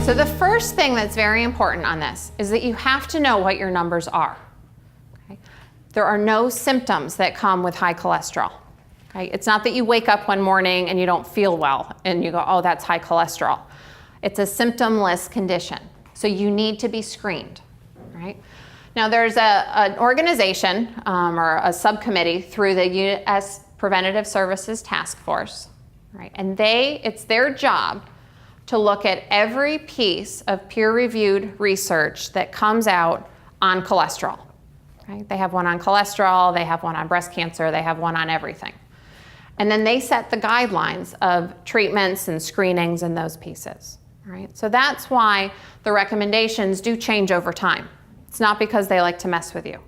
So the first thing that's very important on this is that you have to know what your numbers are. Okay? There are no symptoms that come with high cholesterol. Okay? It's not that you wake up one morning and you don't feel well and you go, oh, that's high cholesterol. It's a symptomless condition. So you need to be screened. Right? Now there's an organization or a subcommittee through the U.S. Preventative Services Task Force. Right? And it's their job to look at every piece of peer-reviewed research that comes out on cholesterol. Right? They have one on cholesterol, they have one on breast cancer, they have one on everything. And then they set the guidelines of treatments and screenings and those pieces. Right? So that's why the recommendations do change over time. It's not because they like to mess with you.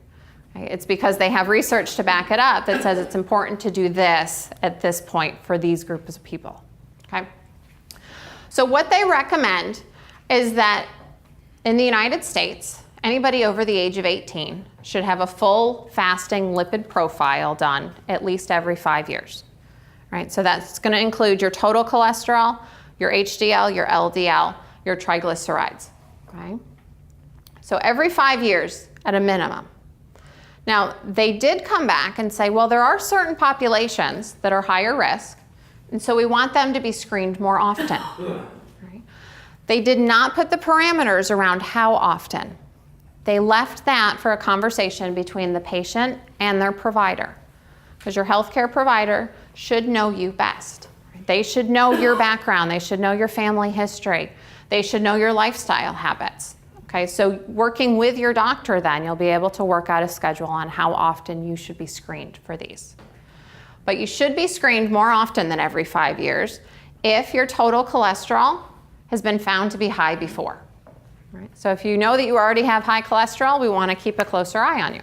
Okay? It's because they have research to back it up that says it's important to do this at this point for these groups of people. Okay? So what they recommend is that in the United States, anybody over the age of 18 should have a full fasting lipid profile done at least every 5 years. Right? So that's going to include your total cholesterol, your HDL, your LDL, your triglycerides. Okay? So every 5 years at a minimum. Now, they did come back and say, well, there are certain populations that are higher risk, and so we want them to be screened more often. Right? They did not put the parameters around how often. They left that for a conversation between the patient and their provider, because your healthcare provider should know you best. They should know your background. They should know your family history. They should know your lifestyle habits. Okay, so working with your doctor then, you'll be able to work out a schedule on how often you should be screened for these. But you should be screened more often than every 5 years if your total cholesterol has been found to be high before. Right? So if you know that you already have high cholesterol, we want to keep a closer eye on you.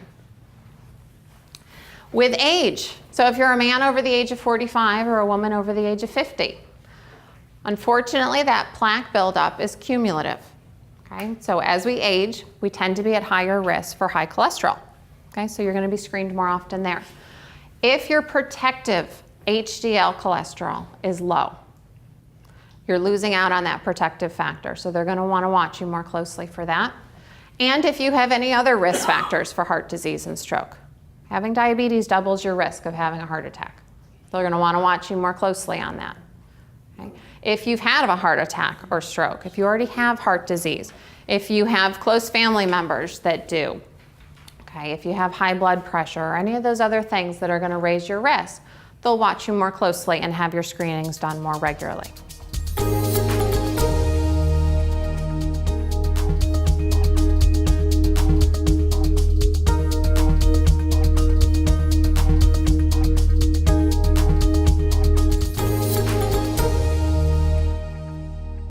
With age, so if you're a man over the age of 45 or a woman over the age of 50, unfortunately that plaque buildup is cumulative. Okay? So as we age, we tend to be at higher risk for high cholesterol. Okay? So you're going to be screened more often there. If your protective HDL cholesterol is low, you're losing out on that protective factor. So they're going to want to watch you more closely for that. And if you have any other risk factors for heart disease and stroke. Having diabetes doubles your risk of having a heart attack. They're going to want to watch you more closely on that. Okay? If you've had a heart attack or stroke, if you already have heart disease, if you have close family members that do, okay, if you have high blood pressure or any of those other things that are going to raise your risk, they'll watch you more closely and have your screenings done more regularly.